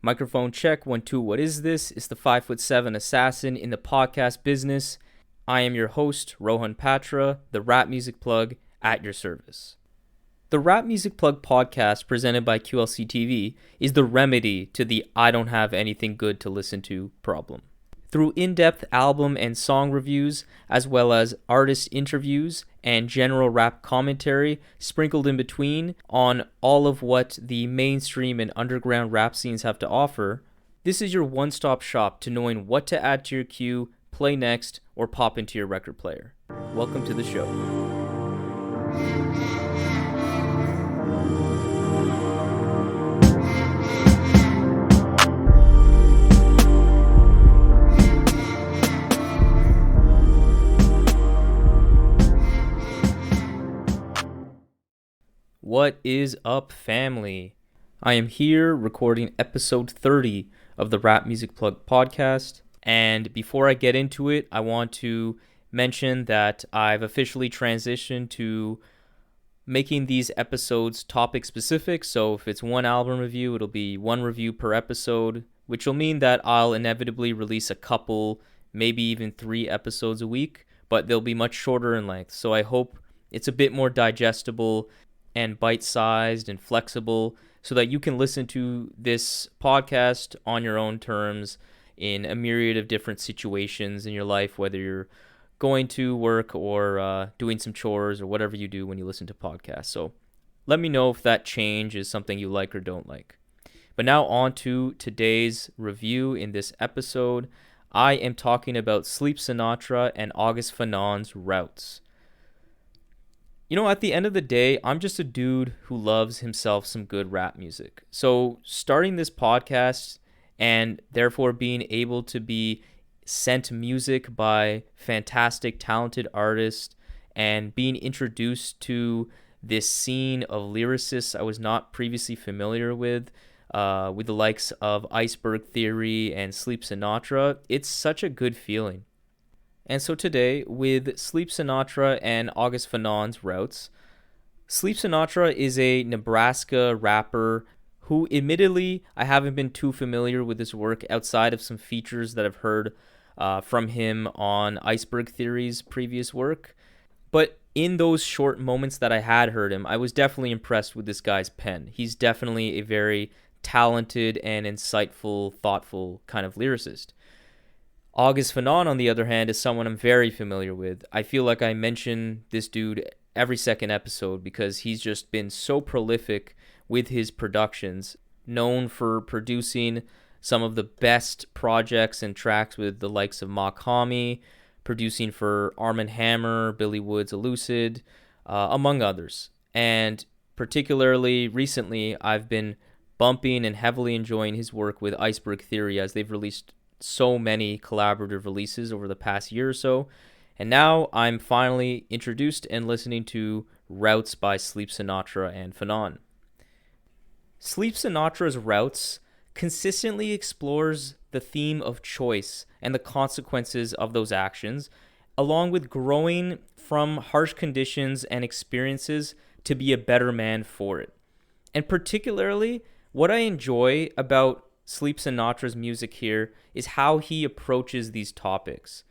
Microphone check, 1, 2, what is this? It's the 5'7" assassin in the podcast business. I am your host, Rohan Patra, the Rap Music Plug at your service. The Rap Music Plug podcast presented by QLC TV is the remedy to the I don't have anything good to listen to problem. Through in-depth album and song reviews, as well as artist interviews and general rap commentary sprinkled in between on all of what the mainstream and underground rap scenes have to offer, this is your one-stop shop to knowing what to add to your queue, play next, or pop into your record player. Welcome to the show. What is up, family? I am here recording episode 30 of the Rap Music Plug podcast. And before I get into it, I want to mention that I've officially transitioned to making these episodes topic specific. So if it's one album review, it'll be one review per episode, which will mean that I'll inevitably release a couple, maybe even 3 episodes a week, but they'll be much shorter in length. So I hope it's a bit more digestible and bite-sized and flexible so that you can listen to this podcast on your own terms in a myriad of different situations in your life, whether you're going to work or doing some chores or whatever you do when you listen to podcasts. So let me know if that change is something you like or don't like. But now on to today's review. In this episode, I am talking about Sleep Sinatra and August Fanon's Routes. You know, at the end of the day, I'm just a dude who loves himself some good rap music. So starting this podcast and therefore being able to be sent music by fantastic, talented artists and being introduced to this scene of lyricists I was not previously familiar with the likes of Iceberg Theory and Sleep Sinatra, it's such a good feeling. And so today, with Sleep Sinatra and August Fanon's Routes, Sleep Sinatra is a Nebraska rapper who, admittedly, I haven't been too familiar with his work outside of some features that I've heard from him on Iceberg Theory's previous work. But in those short moments that I had heard him, I was definitely impressed with this guy's pen. He's definitely a very talented and insightful, thoughtful kind of lyricist. August Fanon, on the other hand, is someone I'm very familiar with. I feel like I mention this dude every second episode because he's just been so prolific with his productions, known for producing some of the best projects and tracks with the likes of Mach-Hommy, producing for Armand Hammer, Billy Woods, Elucid, among others. And particularly recently, I've been bumping and heavily enjoying his work with Iceberg Theory as they've released so many collaborative releases over the past year or so. And now I'm finally introduced and listening to Routes by Sleep Sinatra and Fanon. Sleep Sinatra's Routes consistently explores the theme of choice and the consequences of those actions, along with growing from harsh conditions and experiences to be a better man for it. And particularly, what I enjoy about Sleep Sinatra's music here is how he approaches these topics.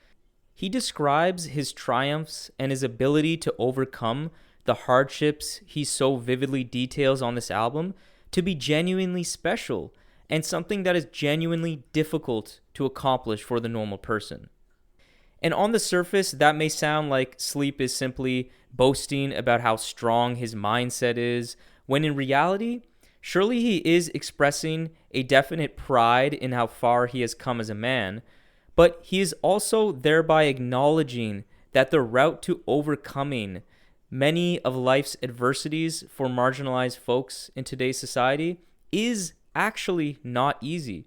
He describes his triumphs and his ability to overcome the hardships he so vividly details on this album to be genuinely special and something that is genuinely difficult to accomplish for the normal person. And on the surface, that may sound like Sleep is simply boasting about how strong his mindset is, when in reality, surely he is expressing a definite pride in how far he has come as a man, but he is also thereby acknowledging that the route to overcoming many of life's adversities for marginalized folks in today's society is actually not easy.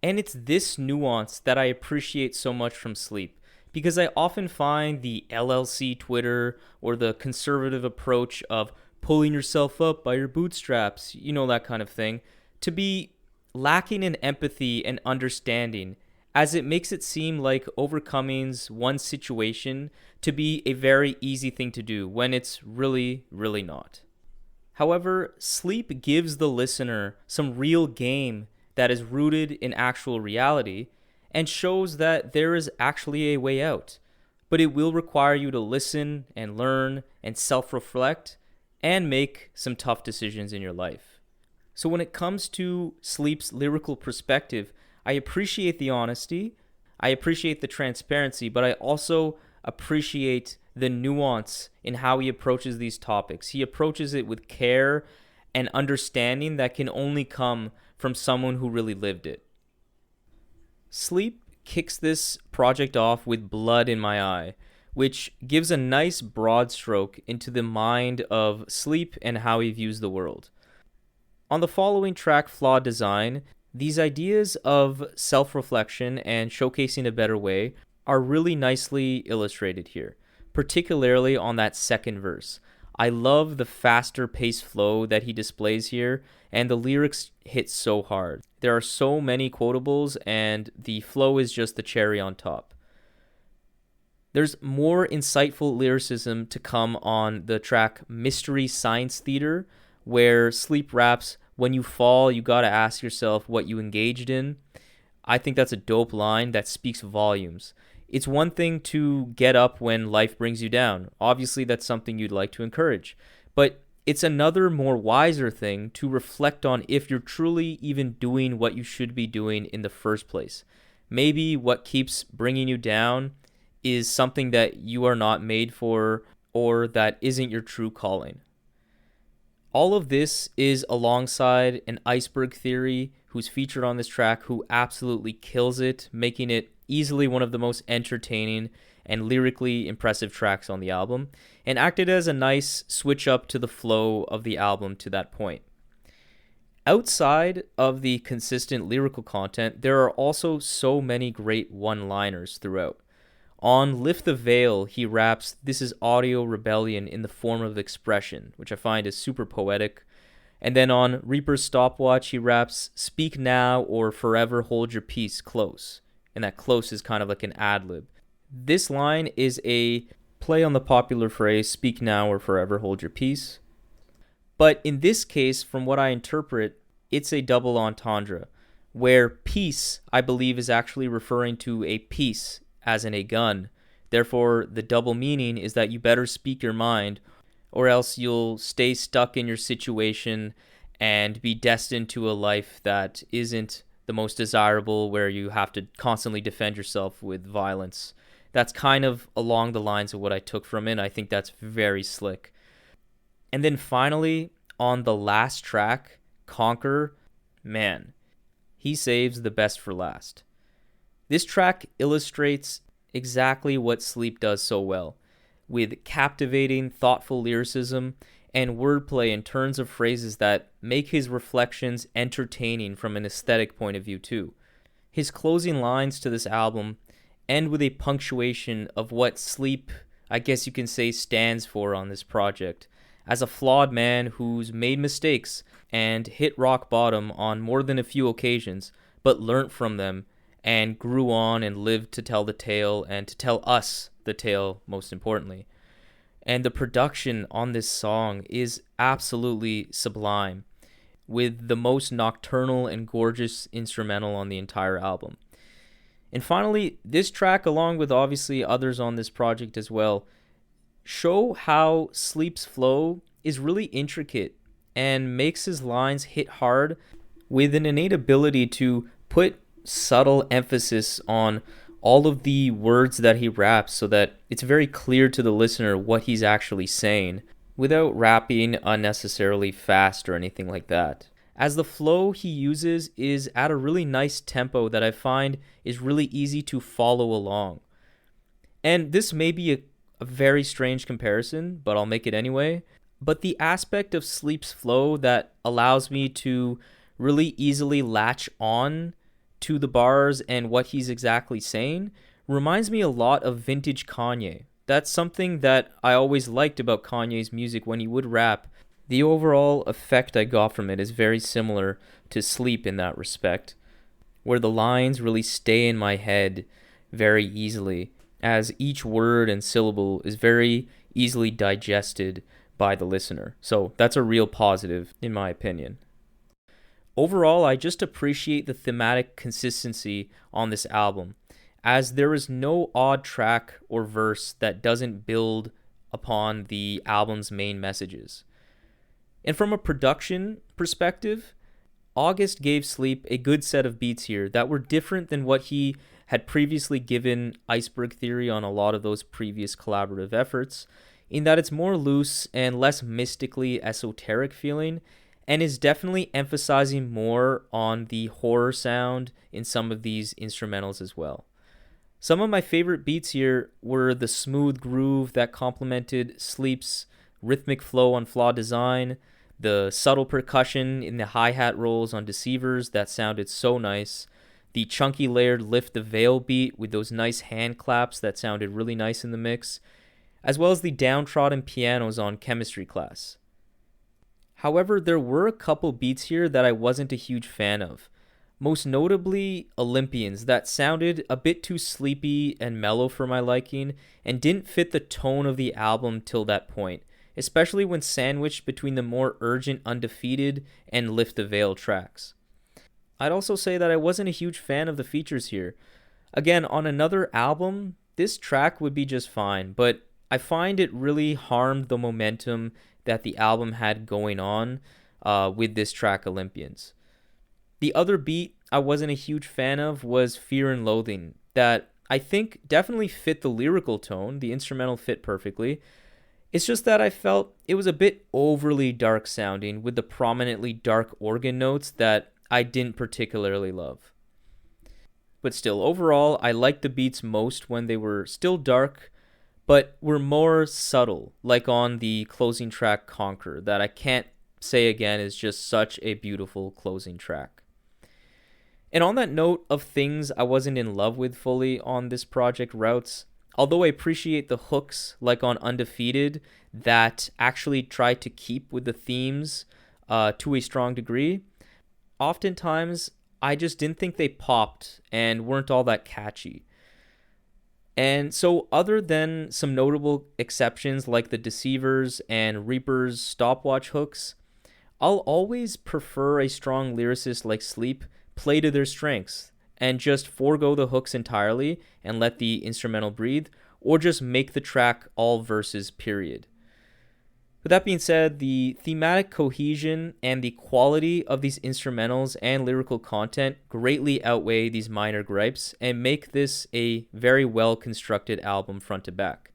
And it's this nuance that I appreciate so much from Sleep, because I often find the LLC Twitter or the conservative approach of pulling yourself up by your bootstraps, you know, that kind of thing, to be lacking in empathy and understanding, as it makes it seem like overcoming's one situation to be a very easy thing to do when it's really, really not. However, Sleep gives the listener some real game that is rooted in actual reality and shows that there is actually a way out. But it will require you to listen and learn and self reflect and make some tough decisions in your life. So, when it comes to Sleep's lyrical perspective, I appreciate the honesty, I appreciate the transparency, but I also appreciate the nuance in how he approaches these topics. He approaches it with care and understanding that can only come from someone who really lived it. Sleep kicks this project off with Blood in My Eye, which gives a nice broad stroke into the mind of Sleep and how he views the world. On the following track, Flawed Design, these ideas of self-reflection and showcasing a better way are really nicely illustrated here, particularly on that second verse. I love the faster paced flow that he displays here, and the lyrics hit so hard. There are so many quotables, and the flow is just the cherry on top. There's more insightful lyricism to come on the track Mystery Science Theater, where Sleep raps, "When you fall, you gotta ask yourself what you engaged in." I think that's a dope line that speaks volumes. It's one thing to get up when life brings you down. Obviously, that's something you'd like to encourage. But it's another more wiser thing to reflect on if you're truly even doing what you should be doing in the first place. Maybe what keeps bringing you down is something that you are not made for or that isn't your true calling. All of this is alongside an Iceberg Theory, who's featured on this track, who absolutely kills it, making it easily one of the most entertaining and lyrically impressive tracks on the album, and acted as a nice switch up to the flow of the album to that point. Outside of the consistent lyrical content, there are also so many great one-liners throughout. On Lift the Veil, he raps, "This is audio rebellion in the form of expression," which I find is super poetic. And then on Reaper's Stopwatch, he raps, "Speak now or forever hold your peace close." And that close is kind of like an ad-lib. This line is a play on the popular phrase, "Speak now or forever hold your peace." But in this case, from what I interpret, it's a double entendre, where peace, I believe, is actually referring to a piece, as in a gun. Therefore, the double meaning is that you better speak your mind, or else you'll stay stuck in your situation and be destined to a life that isn't the most desirable, where you have to constantly defend yourself with violence. That's kind of along the lines of what I took from it. I think that's very slick. And then finally, on the last track, Conquer, man, he saves the best for last. This track illustrates exactly what Sleep does so well, with captivating, thoughtful lyricism and wordplay in turns of phrases that make his reflections entertaining from an aesthetic point of view too. His closing lines to this album end with a punctuation of what Sleep, I guess you can say, stands for on this project, as a flawed man who's made mistakes and hit rock bottom on more than a few occasions, but learnt from them and grew on and lived to tell the tale, and to tell us the tale, most importantly. And the production on this song is absolutely sublime, with the most nocturnal and gorgeous instrumental on the entire album. And finally, this track, along with obviously others on this project as well, show how Sleep's flow is really intricate and makes his lines hit hard with an innate ability to put subtle emphasis on all of the words that he raps so that it's very clear to the listener what he's actually saying without rapping unnecessarily fast or anything like that. As the flow he uses is at a really nice tempo that I find is really easy to follow along. And this may be a very strange comparison, but I'll make it anyway. But the aspect of Sleep's flow that allows me to really easily latch on to the bars and what he's exactly saying reminds me a lot of vintage Kanye. That's something that I always liked about Kanye's music when he would rap. The overall effect I got from it is very similar to Sleep in that respect, where the lines really stay in my head very easily, as each word and syllable is very easily digested by the listener. So that's a real positive, in my opinion. Overall, I just appreciate the thematic consistency on this album, as there is no odd track or verse that doesn't build upon the album's main messages. And from a production perspective, August gave Sleep a good set of beats here that were different than what he had previously given Iceberg Theory on a lot of those previous collaborative efforts, in that it's more loose and less mystically esoteric feeling, and is definitely emphasizing more on the horror sound in some of these instrumentals as well. Some of my favorite beats here were the smooth groove that complemented Sleep's rhythmic flow on Flawed Design, the subtle percussion in the hi-hat rolls on Deceivers that sounded so nice, the chunky layered Lift the Veil beat with those nice hand claps that sounded really nice in the mix, as well as the downtrodden pianos on Chemistry Class. However, there were a couple beats here that I wasn't a huge fan of. Most notably, Olympians, that sounded a bit too sleepy and mellow for my liking and didn't fit the tone of the album till that point, especially when sandwiched between the more urgent Undefeated and Lift the Veil tracks. I'd also say that I wasn't a huge fan of the features here. Again, on another album, this track would be just fine, but I find it really harmed the momentum that the album had going on with this track, Olympians. The other beat I wasn't a huge fan of was Fear and Loathing, that I think definitely fit the lyrical tone. The instrumental fit perfectly. It's just that I felt it was a bit overly dark sounding with the prominently dark organ notes that I didn't particularly love. But still, overall, I liked the beats most when they were still dark, but were more subtle, like on the closing track, Conquer, that I can't say again is just such a beautiful closing track. And on that note of things I wasn't in love with fully on this project, Routes, although I appreciate the hooks like on Undefeated that actually try to keep with the themes to a strong degree, oftentimes I just didn't think they popped and weren't all that catchy. And so other than some notable exceptions like the Deceivers and Reaper's stopwatch hooks, I'll always prefer a strong lyricist like Sleep play to their strengths and just forego the hooks entirely and let the instrumental breathe, or just make the track all verses, period. With that being said, the thematic cohesion and the quality of these instrumentals and lyrical content greatly outweigh these minor gripes and make this a very well constructed album front to back,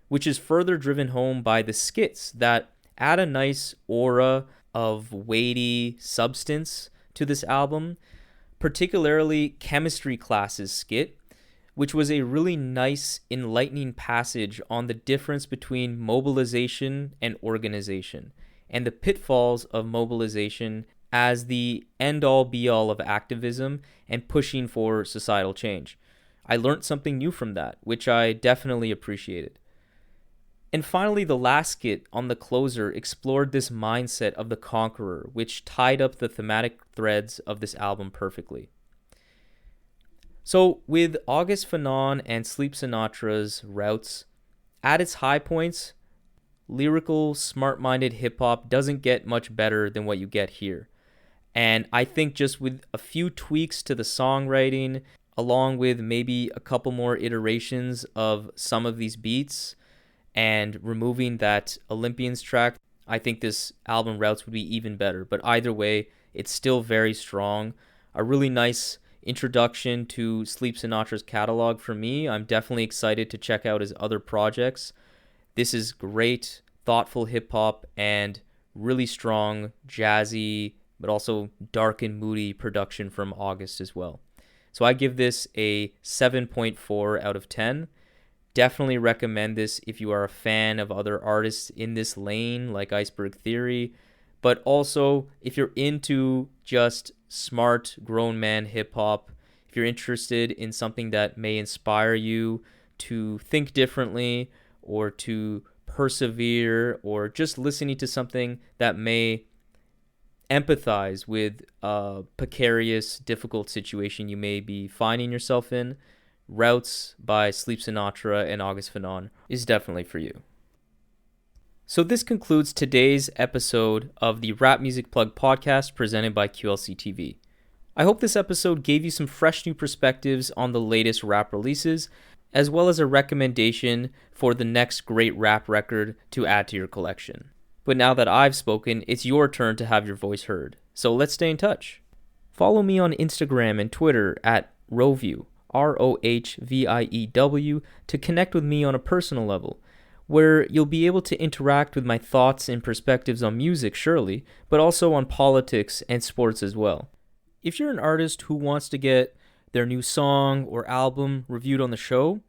which is further driven home by the skits that add a nice aura of weighty substance to this album, particularly Chemistry Class's skit, which was a really nice, enlightening passage on the difference between mobilization and organization, and the pitfalls of mobilization as the end-all be-all of activism and pushing for societal change. I learned something new from that, which I definitely appreciated. And finally, the last skit on the closer explored this mindset of the conqueror, which tied up the thematic threads of this album perfectly. So, with August Fanon and Sleep Sinatra's Routes, at its high points, lyrical, smart-minded hip-hop doesn't get much better than what you get here. And I think just with a few tweaks to the songwriting, along with maybe a couple more iterations of some of these beats, and removing that Olympians track, I think this album Routes would be even better. But either way, it's still very strong. A really nice introduction to Sleep Sinatra's catalog for me. I'm definitely excited to check out his other projects. This is great, thoughtful hip-hop and really strong, jazzy, but also dark and moody production from August as well. So I give this a 7.4 out of 10. Definitely recommend this if you are a fan of other artists in this lane like Iceberg Theory, but also if you're into just smart grown man hip hop, if you're interested in something that may inspire you to think differently or to persevere, or just listening to something that may empathize with a precarious, difficult situation you may be finding yourself in, Routes by Sleep Sinatra and August Fanon is definitely for you. So this concludes today's episode of the Rap Music Plug podcast presented by QLC TV. I hope this episode gave you some fresh new perspectives on the latest rap releases, as well as a recommendation for the next great rap record to add to your collection. But now that I've spoken, it's your turn to have your voice heard. So let's stay in touch. Follow me on Instagram and Twitter at Rohview, ROHVIEW, to connect with me on a personal level, where you'll be able to interact with my thoughts and perspectives on music, surely, but also on politics and sports as well. If you're an artist who wants to get their new song or album reviewed on the show,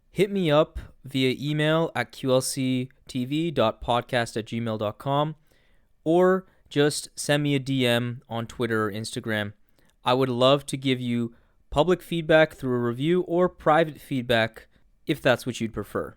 hit me up via email at qlctv.podcast@gmail.com or just send me a DM on Twitter or Instagram. I would love to give you public feedback through a review or private feedback if that's what you'd prefer.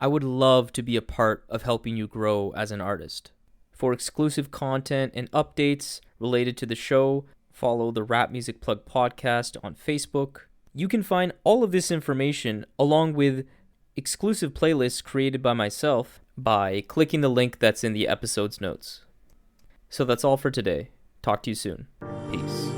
I would love to be a part of helping you grow as an artist. For exclusive content and updates related to the show, follow the Rap Music Plug podcast on Facebook. You can find all of this information along with exclusive playlists created by myself by clicking the link that's in the episode's notes. So that's all for today. Talk to you soon. Peace.